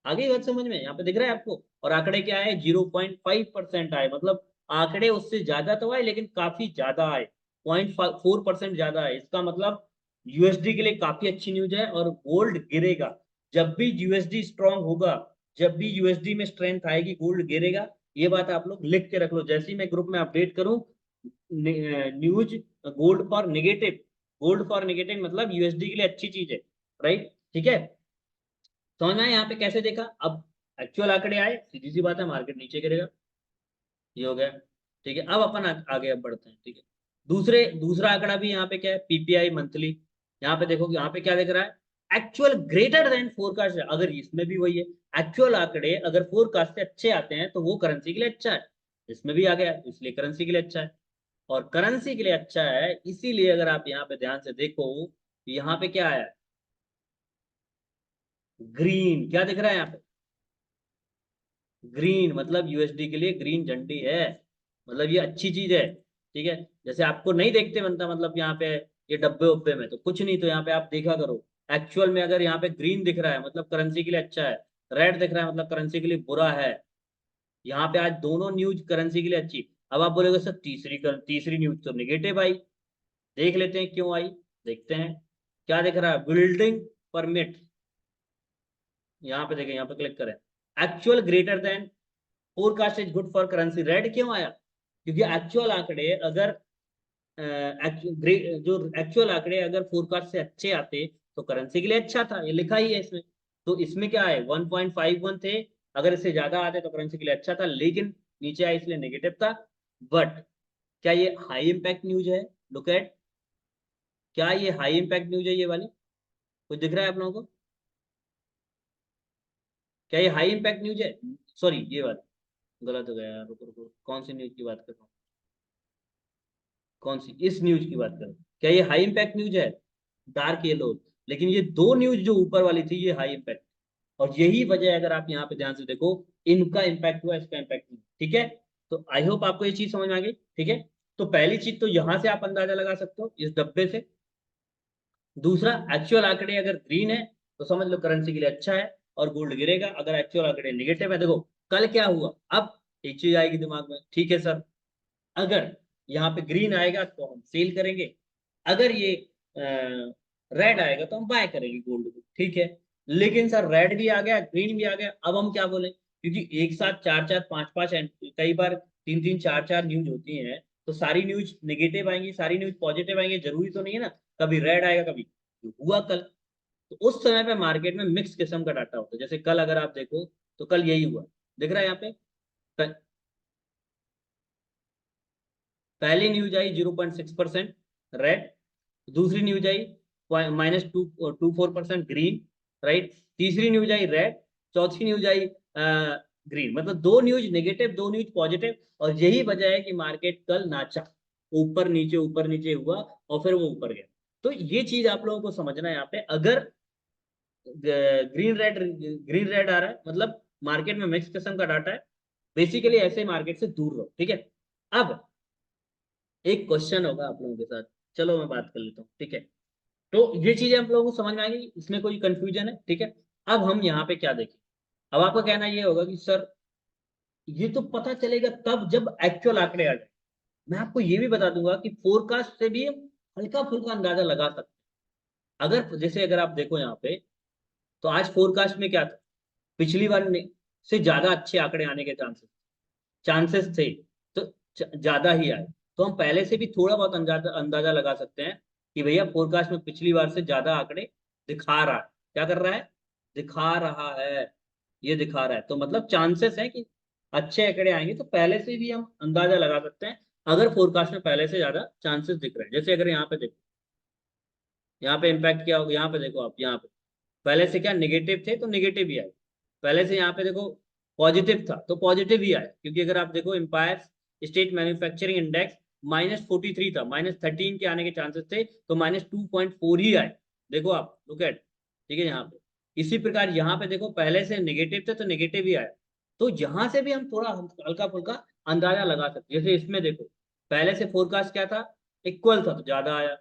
आगे बात समझ में, यहाँ पे दिख रहा है आपको, और आंकड़े क्या है, 0.5% आए, मतलब आंकड़े उससे ज्यादा तो आए लेकिन काफी ज्यादा आए, 0.4% ज्यादा है, इसका मतलब यूएसडी के लिए काफी अच्छी न्यूज है। और गोल्ड गिरेगा, जब भी यूएसडी स्ट्रांग होगा, जब भी यूएसडी में स्ट्रेंथ आएगी, गोल्ड गिरेगा। ये बात आप लोग लिख के रख लो, जैसे ही मैं ग्रुप में अपडेट करूं news, gold for negative, gold for negative मतलब यूएसडी के लिए अच्छी चीज है, राइट, ठीक है। समझ में आया यहाँ पे कैसे देखा, अब एक्चुअल आंकड़े आए, सीधी सी बात है, मार्केट नीचे गिरेगा, ये हो गया, ठीक है। अब अपन आगे अब बढ़ते हैं, ठीक है। दूसरा आंकड़ा भी यहाँ पे क्या है, पीपीआई मंथली। यहाँ पे देखो, यहाँ पे क्या दिख रहा है, एक्चुअल ग्रेटर देन फोरकास्ट है, अगर इसमें भी वही है, एक्चुअल आंकड़े अगर फोरकास्ट से अच्छे आते हैं तो वो करेंसी के लिए अच्छा है, इसमें भी आ गया, इसलिए करेंसी के लिए अच्छा है। और करेंसी के लिए अच्छा है, इसीलिए अगर आप यहाँ पे ध्यान से देखो, यहाँ पे क्या आया, ग्रीन, क्या दिख रहा है यहाँ पे, ग्रीन, मतलब यूएसडी के लिए ग्रीन झंडी है, मतलब ये अच्छी चीज है, ठीक है। जैसे आपको नहीं देखते बनता, मतलब यहाँ पे ये डब्बे उब्बे में तो कुछ नहीं, तो यहाँ पे आप देखा करो, एक्चुअल में अगर यहाँ पे ग्रीन दिख रहा है मतलब करेंसी के लिए अच्छा है, रेड दिख रहा है मतलब करेंसी के लिए बुरा है। यहाँ पे आज दोनों न्यूज करेंसी के लिए अच्छी। अब आप बोलेगे सर तीसरी न्यूज तो निगेटिव आई, देख लेते हैं क्यों आई, देखते हैं। क्या दिख रहा है, बिल्डिंग परमिट, यहाँ पे देखें, यहाँ पे क्लिक करें, actual greater than forecast is good for currency, red क्यों आया, क्योंकि एक्चुअल आंकड़े अगर जो एक्चुअल आंकड़े अगर फोरकास्ट से अच्छे आते तो करेंसी के लिए अच्छा था, ये लिखा ही है इसमें। तो इसमें क्या है, 1.51 थे, अगर इससे ज्यादा आते तो करेंसी के लिए अच्छा था, लेकिन नीचे आया इसलिए नेगेटिव था। बट क्या ये हाई इम्पैक्ट न्यूज है? लुक एट, क्या ये हाई इम्पैक्ट न्यूज है ये वाली? कुछ दिख रहा है आप लोगों को? क्या ये हाई इम्पैक्ट न्यूज है? सॉरी, ये बात गलत हो गया यार, रुको रुको, कौन सी न्यूज की बात कर रहा हूँ? कौन सी? इस न्यूज की बात कर रहा हूँ। क्या ये हाई इम्पैक्ट न्यूज है? Dark yellow. लेकिन ये दो न्यूज जो ऊपर वाली थी ये हाई इम्पैक्ट, और यही वजह है, अगर आप यहाँ पे ध्यान से देखो, इनका इम्पैक्ट हुआ, इसका इम्पैक्ट नहीं। ठीक है, तो आई होप आपको ये चीज समझ में आ गई। ठीक है, तो पहली चीज तो यहां से आप अंदाजा लगा सकते हो इस डब्बे से। दूसरा, एक्चुअल आंकड़े अगर ग्रीन है तो समझ लो करेंसी के लिए अच्छा है और गोल्ड गिरेगा। अगर एक्चुअल आंकड़े निगेटिव है, देखो कल क्या हुआ। अब एक चीज आएगी दिमाग में, ठीक है सर, अगर यहाँ पे ग्रीन आएगा तो हम सेल करेंगे, अगर ये रेड आएगा तो हम बाय करेंगे गोल्ड को। ठीक है, लेकिन सर रेड भी आ गया, ग्रीन भी आ गया, अब हम क्या बोलें? क्योंकि एक साथ चार चार पांच पांच कई बार तीन तीन चार चार न्यूज होती हैं, तो सारी न्यूज नेगेटिव आएंगी, सारी न्यूज पॉजिटिव आएंगी, जरूरी तो नहीं है ना। कभी रेड आएगा, कभी जो हुआ कल। तो उस समय पे मार्केट में मिक्स किस्म का डाटा होता है। जैसे कल अगर आप देखो तो कल यही हुआ, दिख रहा है यहाँ पे। पहली न्यूज आई 0.6% रेड, दूसरी न्यूज आई -2.24% ग्रीन, राइट, तीसरी न्यूज आई रेड, चौथी न्यूज आई ग्रीन। मतलब दो न्यूज नेगेटिव, दो न्यूज पॉजिटिव, और यही वजह है कि मार्केट कल नाचा, ऊपर नीचे हुआ और फिर वो ऊपर गया। तो ये चीज आप लोगों को समझना है यहाँ पे। अगर ग्रीन रेड आ रहा है मतलब मार्केट में मिक्स किस्म का डाटा है, बेसिकली ऐसे मार्केट से दूर रहो। ठीक है, अब एक क्वेश्चन होगा आप लोगों के साथ, चलो मैं बात कर लेता हूँ। ठीक है, तो ये चीजें आप लोगों को समझ में आ गई, इसमें कोई कंफ्यूजन है? ठीक है, अब हम यहाँ पे क्या देखें? अब आपका कहना ये होगा कि सर ये तो पता चलेगा तब जब एक्चुअल आंकड़े आ जाए। मैं आपको ये भी बता दूंगा कि फोरकास्ट से भी हम हल्का फुल्का अंदाजा लगा सकते हैं। अगर जैसे अगर आप देखो यहाँ पे, तो आज फोरकास्ट में क्या था? पिछली बार से ज्यादा अच्छे आंकड़े आने के चांसेस चांसेस थे, तो ज्यादा ही आए। तो हम पहले से भी थोड़ा बहुत अंदाजा अंदाजा लगा सकते हैं कि भैया फोरकास्ट में पिछली बार से ज्यादा आंकड़े दिखा रहा है। क्या कर रहा है? दिखा रहा है, ये दिखा रहा है, तो मतलब चांसेस है कि अच्छे आंकड़े आएंगे। तो पहले से भी हम अंदाजा लगा सकते हैं अगर फोरकास्ट में पहले से ज्यादा चांसेस दिख रहे हैं। जैसे अगर यहाँ पे देखो, यहाँ पे इम्पैक्ट क्या होगा, यहाँ पे देखो आप, यहाँ पे पहले से क्या नेगेटिव थे तो नेगेटिव ही आए, पहले से यहाँ पे देखो पॉजिटिव था तो पॉजिटिव ही आए। क्योंकि अगर आप देखो एम्पायर स्टेट मैन्युफैक्चरिंग इंडेक्स -43 था, -13 के आने के चांसेस थे, तो -2.4 ही आए। देखो आप, लुक एट। ठीक है, यहाँ पे इसी प्रकार यहाँ पे देखो पहले से नेगेटिव थे तो नेगेटिव ही आया। तो यहाँ से भी हम थोड़ा हल्का फुल्का अंदाजा लगा सकते हैं। जैसे इसमें देखो, पहले से फोरकास्ट क्या था? इक्वल था तो ज्यादा आया,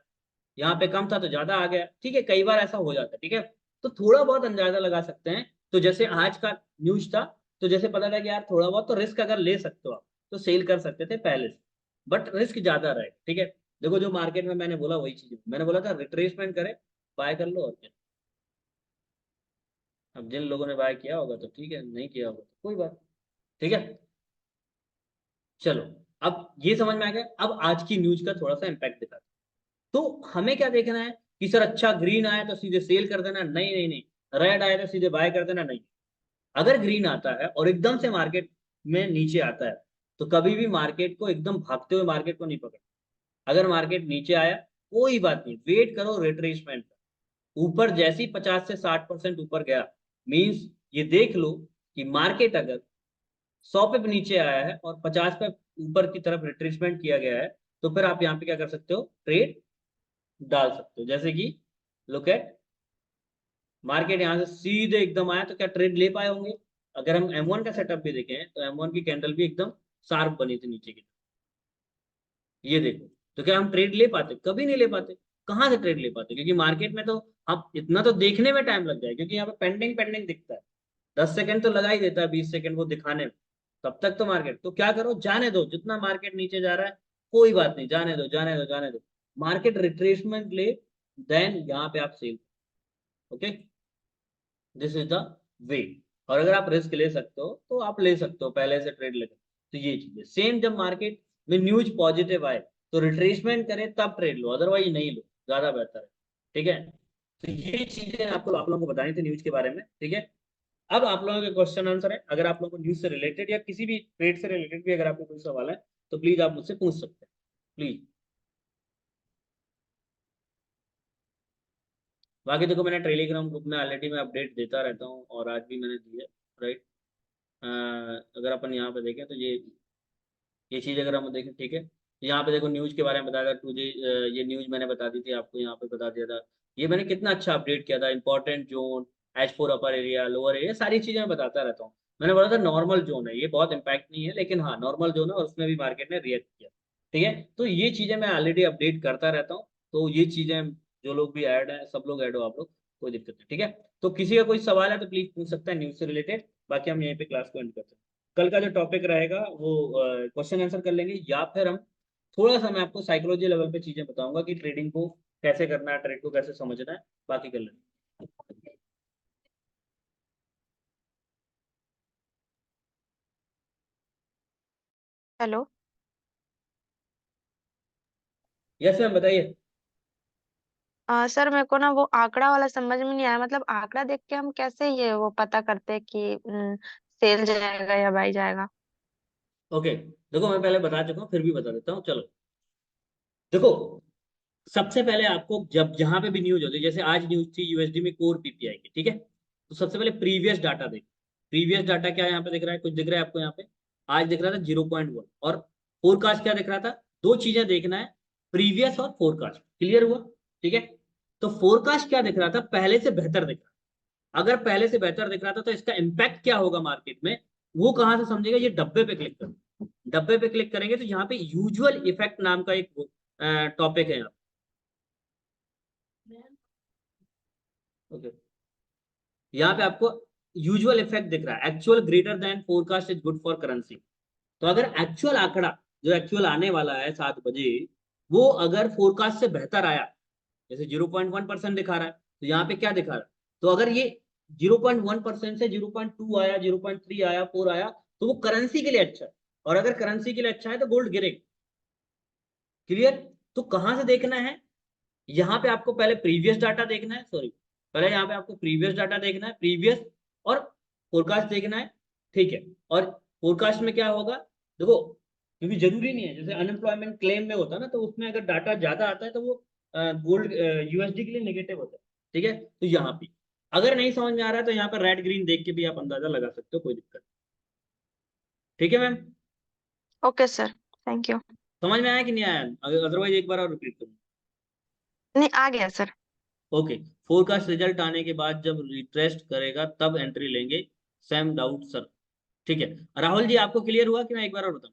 यहाँ पे कम था तो ज्यादा आ गया। ठीक है, कई बार ऐसा हो जाता है। ठीक है, तो थोड़ा बहुत अंदाजा लगा सकते हैं। तो जैसे आज का न्यूज था, तो जैसे पता था कि यार थोड़ा बहुत तो रिस्क अगर ले सकते हो आप, तो सेल कर सकते थे पहले से, बट रिस्क ज्यादा रहे। ठीक है, देखो जो मार्केट में मैंने बोला वही चीज मैंने बोला था, रिट्रेसमेंट करे, बाय कर लो और क्या। अब जिन लोगों ने बाय किया होगा तो ठीक है, नहीं किया होगा तो कोई बात। ठीक है, चलो, अब ये समझ में आ गया। अब आज की न्यूज का थोड़ा सा इम्पैक्ट दिखा। तो हमें क्या देखना है कि सर अच्छा ग्रीन आया तो सीधे सेल कर देना? नहीं नहीं नहीं। रेड आया तो सीधे बाय कर देना? नहीं। अगर ग्रीन आता है और एकदम से मार्केट में नीचे आता है, तो कभी भी मार्केट को एकदम भागते हुए मार्केट को नहीं पकड़। अगर मार्केट नीचे आया, कोई बात नहीं, वेट करो रिट्रेसमेंट का। ऊपर जैसी 50 से 60% ऊपर गया, मींस ये देख लो कि मार्केट अगर 100 पे नीचे आया है और 50 पे ऊपर की तरफ रिट्रेसमेंट किया गया है, तो फिर आप यहाँ पे क्या कर सकते हो? ट्रेड डाल सकते हो। जैसे कि लुक एट, मार्केट यहाँ से सीधे एकदम आया तो क्या ट्रेड ले पाए होंगे? अगर हम M1 का सेटअप भी देखें तो M1 की कैंडल भी एकदम शार्प बनी थी नीचे की। ये देखो, तो क्या हम ट्रेड ले पाते? कभी नहीं ले पाते। कहाँ से ट्रेड ले पाते? क्योंकि मार्केट में तो अब इतना तो देखने में टाइम लग जाए, क्योंकि यहाँ पे पेंडिंग पेंडिंग दिखता है। 10 सेकंड तो लगा ही देता है, 20 सेकंड वो दिखाने में। तब तक तो मार्केट, तो क्या करो, जाने दो, जितना मार्केट नीचे जा रहा है कोई बात नहीं, जाने दो जाने दो जाने दो। मार्केट रिट्रेसमेंट ले, देन यहाँ पे आप sell. Okay, this is the way. और अगर आप रिस्क ले सकते हो तो आप ले सकते हो पहले से ट्रेड लेकर। तो ये चीज है सेम, जब मार्केट में न्यूज पॉजिटिव आए तो रिट्रेसमेंट करे तब ट्रेड लो, अदरवाइज नहीं लो, ज्यादा बेहतर है। ठीक है, तो ये चीजें आपको आप लोगों को बतानी थी न्यूज के बारे में। ठीक है, अब आप लोगों के क्वेश्चन आंसर है, अगर आप लोगों को न्यूज से रिलेटेड या किसी भी ट्रेड से रिलेटेड भी अगर आपको कोई सवाल है तो प्लीज आप मुझसे पूछ सकते हैं, प्लीज। बाकी देखो मैंने टेलीग्राम ग्रुप में ऑलरेडी मैं अपडेट देता रहता हूँ और आज भी मैंने दी है, राइट। अगर अपन यहाँ पे देखें तो ये चीज अगर हम देखें, ठीक है, यहाँ पे देखो न्यूज के बारे में बताया था तुझे, ये न्यूज मैंने बता दी थी आपको, यहाँ पे बता दिया था। ये मैंने कितना अच्छा अपडेट किया था, important zone, H four upper area, lower area, सारी चीजें मैं बताता रहता हूँ। मैंने बोला था नॉर्मल जोन है, ये बहुत इंपैक्ट नहीं है, लेकिन हाँ नॉर्मल जोन है और उसमें भी मार्केट ने रिएक्ट किया। ठीक है, तो ये चीजें मैं ऑलरेडी अपडेट करता रहता हूँ। तो ये चीजें जो लोग भी ऐड है, सब लोग ऐड हो आप लोग, कोई दिक्कत नहीं, ठीक है। तो किसी का कोई सवाल है तो प्लीज पूछ सकता है न्यूज से रिलेटेड, बाकी हम यहीं पे क्लास को एंड करते हैं। कल का जो टॉपिक रहेगा वो क्वेश्चन आंसर कर लेंगे, या फिर हम थोड़ा सा मैं आपको साइकोलॉजी लेवल पे चीजें बताऊंगा कि ट्रेडिंग को कैसे करना है, ट्रेड को कैसे समझना है, बाकी कर लेंगे। हेलो। यस मैम बताइए। सर मेरे को ना वो आंकड़ा वाला समझ में नहीं आया, मतलब आंकड़ा देख के हम कैसे ये वो पता करते हैं कि सेल जाएगा या बाई जाएगा। ओके, देखो मैं पहले बता चुका हूँ फिर भी बता देता हूँ, चलो। देखो, सबसे पहले आपको जब जहां पे भी न्यूज होती है, जैसे आज न्यूज थी यूएसडी में कोर पीपीआई की, ठीक है, तो सबसे पहले प्रीवियस डाटा देख। प्रीवियस डाटा क्या यहाँ पे दिख रहा है, कुछ दिख रहा है आपको यहाँ पे? आज दिख रहा था 0.1, और फोरकास्ट क्या दिख रहा था? दो चीजें देखना है, प्रीवियस और फोरकास्ट, क्लियर हुआ? ठीक है, तो फोरकास्ट क्या दिख रहा था, पहले से बेहतर दिख रहा था। अगर पहले से बेहतर दिख रहा था तो इसका इम्पैक्ट क्या होगा मार्केट में, वो कहां से समझेगा? ये डब्बे पे क्लिक करो, डब्बे पे क्लिक करेंगे तो यहाँ पे यूजुअल इफेक्ट नाम का एक टॉपिक है यहाँ। ओके, यहाँ पे आपको यूजुअल इफेक्ट दिख रहा है, actual greater than forecast is good for currency. तो अगर एक्चुअल आंकड़ा जो एक्चुअल आने वाला है 7 बजे, वो अगर फोरकास्ट से बेहतर आया, जैसे 0.1% दिखा रहा है, तो यहाँ पे क्या दिखा रहा है? तो अगर ये 0.1% से 0.2 आया, 0.3 आया, 4 आया, तो वो करेंसी के लिए अच्छा है। और अगर करेंसी के लिए अच्छा है तो गोल्ड गिरेगा, क्लियर? तो कहां से देखना है? यहाँ पे आपको पहले प्रीवियस डाटा देखना है, सॉरी, पहले यहाँ पे आपको प्रीवियस डाटा देखना है, प्रीवियस और फोरकास्ट देखना है, ठीक है। और फोरकास्ट में क्या होगा, देखो, क्योंकि जरूरी नहीं है, जैसे अनएम्प्लॉयमेंट क्लेम में होता है ना, तो उसमें अगर डाटा ज्यादा आता है तो वो गोल्ड यूएसडी के लिए नेगेटिव होता है, ठीक है। तो यहाँ पे अगर नहीं समझ में आ रहा है तो यहाँ पर रेड ग्रीन देख के भी आप अंदाजा लगा सकते हो, कोई दिक्कत नहीं। ठीक है ma'am, okay sir, thank you. समझ में आया कि नहीं आया? अदरवाइज एक बार और रिपीट करूँ? नहीं, आ गया सर। ओके, फोरकास्ट रिजल्ट आने के बाद जब रिटेस्ट करेगा तब एंट्री लेंगे, सेम डाउट सर। ठीक है, राहुल जी आपको क्लियर हुआ कि मैं एक बार और बताऊं?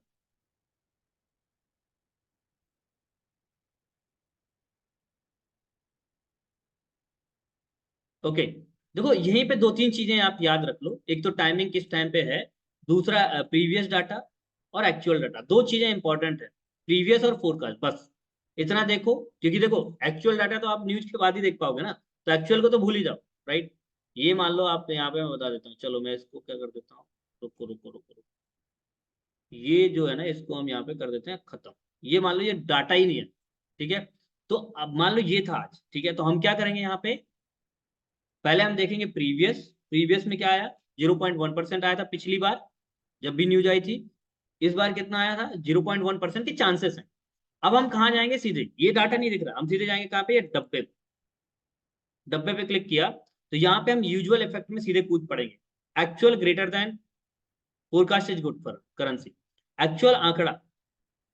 ओके, देखो यहीं पे दो तीन चीजें आप याद रख लो, एक तो टाइमिंग किस टाइम पे है, दूसरा प्रीवियस डाटा और एक्चुअल डाटा, दो चीजें इंपॉर्टेंट है, प्रीवियस और फोरकास्ट, बस इतना देखो। क्योंकि देखो एक्चुअल डाटा तो आप न्यूज के बाद ही देख पाओगे ना, तो एक्चुअल को तो भूल ही जाओ, राइट। ये मान लो आप यहाँ पे, मैं बता देता हूँ, चलो मैं इसको क्या कर देता हूँ, रुको रुको रुको रुको, ये जो है ना इसको हम यहाँ पे कर देते हैं खत्म। ये मान लो ये डाटा ही नहीं है, ठीक है। तो अब मान लो ये था आज, ठीक है, तो हम क्या करेंगे यहाँ पे, पहले हम देखेंगे प्रीवियस। प्रीवियस में क्या आया, 0.1% आया था पिछली बार जब भी न्यूज आई थी। इस बार कितना आया था, 0.1% के चांसेस हैं। अब हम कहाँ जाएंगे, सीधे ये डाटा नहीं दिख रहा, हम सीधे जाएंगे कहाँ पे, ये डब्बे पे। डब्बे पे क्लिक किया तो यहाँ पे हम यूजुअल इफेक्ट में सीधे कूद पड़ेंगे, actual greater than forecast is good for currency. Actual आंकड़ा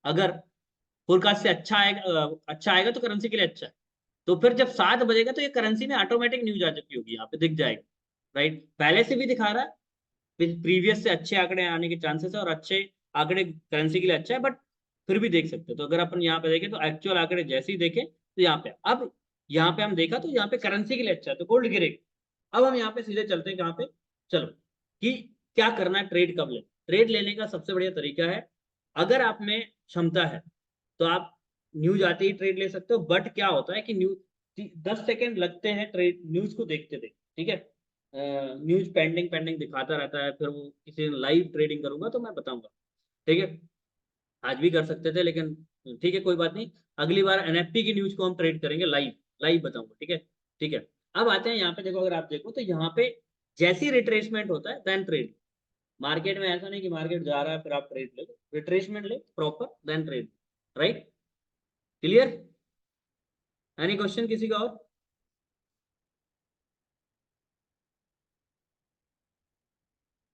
अगर फोरकास्ट से अच्छा आएगा तो करेंसी के लिए अच्छा है। तो फिर जब 7 बजेगा तो ये करेंसी में ऑटोमेटिक न्यूज आ चुकी होगी, यहाँ पे दिख जाएगा, राइट। पहले से भी दिखा रहा है, प्रीवियस से अच्छे आंकड़े आने के चांसेस है, और अच्छे आंकड़े करेंसी के लिए अच्छा है, बट फिर भी देख सकते हो। तो अगर अपन यहाँ पे देखें तो एक्चुअल आंकड़े जैसे ही देखें तो यहाँ पे, अब यहाँ पे हम देखा तो यहाँ पे करेंसी के लिए अच्छा है तो गोल्ड गिरेगा। अब हम यहाँ पे सीधे चलते हैं कहाँ पे, चलो, कि क्या करना है, ट्रेड कब ले। ट्रेड लेने का सबसे बढ़िया तरीका है, अगर आप में क्षमता है तो आप न्यूज आते ही ट्रेड ले सकते हो, बट क्या होता है कि न्यूज 10 सेकेंड लगते हैं ट्रेड न्यूज को देखते देखते, ठीक है। न्यूज पेंडिंग पेंडिंग दिखाता रहता है, फिर वो किसी लाइव ट्रेडिंग करूंगा तो मैं बताऊंगा, ठीक है। आज भी कर सकते थे लेकिन ठीक है, कोई बात नहीं, अगली बार एनएफपी की न्यूज को हम ट्रेड करेंगे लाइव, लाइव बताऊंगा, ठीक है। ठीक है, अब आते हैं यहाँ पे, देखो अगर आप देखो तो यहाँ पे जैसी रिट्रेसमेंट होता है देन ट्रेड। मार्केट में ऐसा नहीं कि मार्केट जा रहा है फिर आप ट्रेड ले लो, रिट्रेसमेंट ले proper then trade. Right, clear? Any question किसी का और?